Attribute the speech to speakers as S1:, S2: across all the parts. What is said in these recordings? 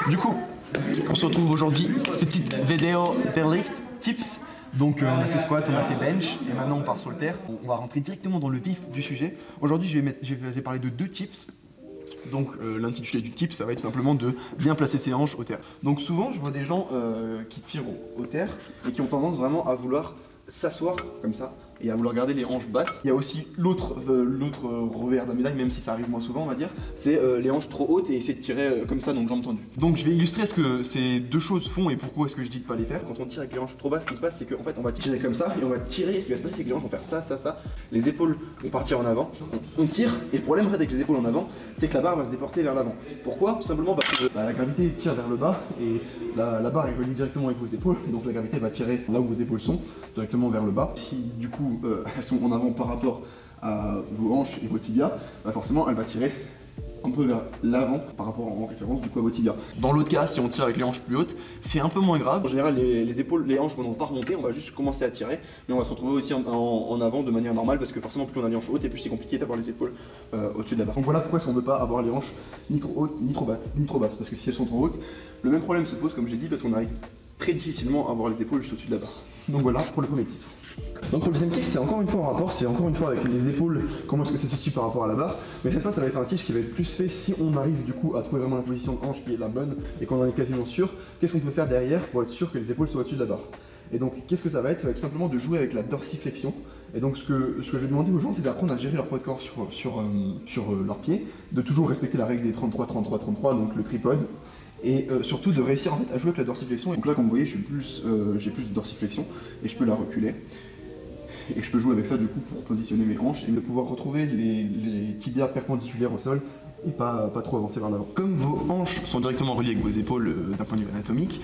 S1: Du coup, on se retrouve aujourd'hui, petite vidéo deadlift tips. Donc on a fait squat, on a fait bench et maintenant on part sur le terre. On va rentrer directement dans le vif du sujet. Aujourd'hui je vais parler de deux tips. Donc l'intitulé du tip, ça va être simplement de bien placer ses hanches au terre. Donc souvent je vois des gens qui tirent au terre et qui ont tendance vraiment à vouloir s'asseoir comme ça et à vouloir garder les hanches basses. Il y a aussi l'autre revers de la médaille, même si ça arrive moins souvent on va dire, c'est les hanches trop hautes et essayer de tirer comme ça, donc jambes tendues. Donc je vais illustrer ce que ces deux choses font et pourquoi est-ce que je dis de pas les faire. Quand on tire avec les hanches trop basses, ce qui se passe c'est qu'en fait on va tirer comme ça et on va tirer, et ce qui va se passer c'est que les hanches vont faire ça, ça, ça, les épaules vont partir en avant, on tire, et le problème en fait avec les épaules en avant, c'est que la barre va se déporter vers l'avant. Pourquoi? Tout simplement parce que la gravité tire vers le bas et la barre est reliée directement avec vos épaules, donc la gravité va tirer là où vos épaules sont, directement vers le bas. Si du coup elles sont en avant par rapport à vos hanches et vos tibias, bah forcément elle va tirer un peu vers l'avant par rapport en référence du coup à vos tibias. Dans l'autre cas, si on tire avec les hanches plus hautes, c'est un peu moins grave. En général, les épaules, les hanches ne vont pas remonter, on va juste commencer à tirer, mais on va se retrouver aussi en avant de manière normale parce que forcément plus on a les hanches hautes et plus c'est compliqué d'avoir les épaules au-dessus de la barre. Donc voilà pourquoi on ne veut pas avoir les hanches ni trop hautes ni trop basses, parce que si elles sont trop hautes, le même problème se pose comme j'ai dit parce qu'on arrive très difficilement à avoir les épaules juste au-dessus de la barre. Donc voilà pour le premier tips. Donc pour le deuxième tips, c'est encore une fois en rapport, c'est encore une fois avec les épaules, comment est-ce que ça se situe par rapport à la barre. Mais cette fois ça va être un tips qui va être plus fait si on arrive du coup à trouver vraiment la position de hanche qui est la bonne et qu'on en est quasiment sûr. Qu'est-ce qu'on peut faire derrière pour être sûr que les épaules soient au-dessus de la barre? Et donc qu'est-ce que ça va être? Ça va être simplement de jouer avec la dorsiflexion. Et donc ce que je vais demander aux gens, c'est d'apprendre à gérer leur poids de corps sur leurs pieds, de toujours respecter la règle des 33, 33, 33, donc le tripode. Et surtout de réussir en fait à jouer avec la dorsiflexion. Et donc là comme vous voyez j'ai plus de dorsiflexion et je peux la reculer. Et je peux jouer avec ça du coup pour positionner mes hanches et de pouvoir retrouver les tibias perpendiculaires au sol et pas trop avancer vers l'avant. Comme vos hanches sont directement reliées avec vos épaules d'un point de vue anatomique,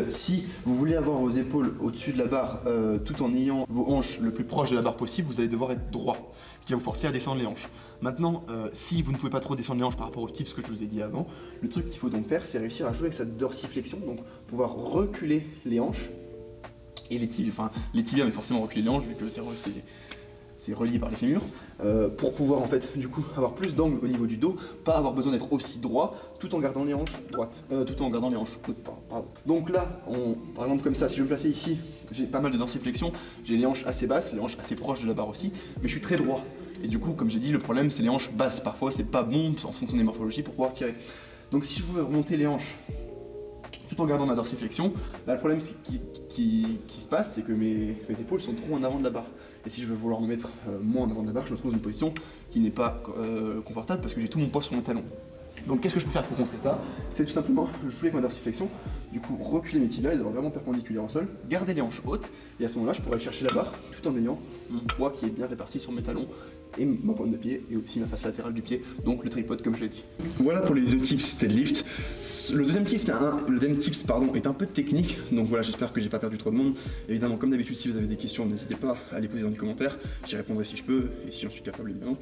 S1: si vous voulez avoir vos épaules au-dessus de la barre tout en ayant vos hanches le plus proche de la barre possible, vous allez devoir être droit, ce qui va vous forcer à descendre les hanches. Maintenant, si vous ne pouvez pas trop descendre les hanches par rapport aux tips que je vous ai dit avant, le truc qu'il faut donc faire, c'est réussir à jouer avec sa dorsiflexion, donc pouvoir reculer les hanches et les tibias, mais forcément reculer les hanches vu que c'est relié par les fémurs, pour pouvoir en fait du coup avoir plus d'angle au niveau du dos, pas avoir besoin d'être aussi droit tout en gardant les hanches droites, tout en gardant les hanches hautes, pardon. Donc là, par exemple comme ça, si je me plaçais ici, j'ai pas mal de dorsiflexion, j'ai les hanches assez basses, les hanches assez proches de la barre aussi, mais je suis très droit. Et du coup, comme j'ai dit, le problème c'est les hanches basses, parfois c'est pas bon en fonction des morphologies pour pouvoir tirer. Donc si je veux remonter les hanches tout en gardant ma dorsiflexion, là le problème qui se passe, c'est que mes épaules sont trop en avant de la barre. Et si je veux vouloir me mettre moins en avant de la barre, je me trouve dans une position qui n'est pas confortable parce que j'ai tout mon poids sur mon talon. Donc qu'est-ce que je peux faire pour contrer ça? C'est tout simplement jouer avec ma dorsiflexion, du coup reculer mes tibias, les avoir vraiment perpendiculaires au sol, garder les hanches hautes, et à ce moment-là je pourrais chercher la barre tout en ayant mon poids qui est bien réparti sur mes talons et ma pointe de pied et aussi ma face latérale du pied, donc le tripod comme je l'ai dit. Voilà pour les deux tips deadlift. Le deuxième tips est un peu technique, donc voilà, j'espère que j'ai pas perdu trop de monde. Évidemment, comme d'habitude, si vous avez des questions, n'hésitez pas à les poser dans les commentaires, j'y répondrai si je peux et si j'en suis capable évidemment.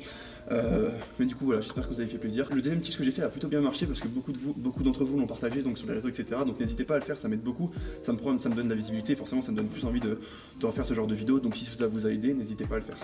S1: Mais du coup voilà, j'espère que vous avez fait plaisir. Le deuxième tip que j'ai fait a plutôt bien marché parce que beaucoup d'entre vous l'ont partagé donc sur les réseaux etc. Donc n'hésitez pas à le faire, ça m'aide beaucoup, ça me donne de la visibilité et forcément ça me donne plus envie de refaire ce genre de vidéo. Donc si ça vous a aidé, n'hésitez pas à le faire.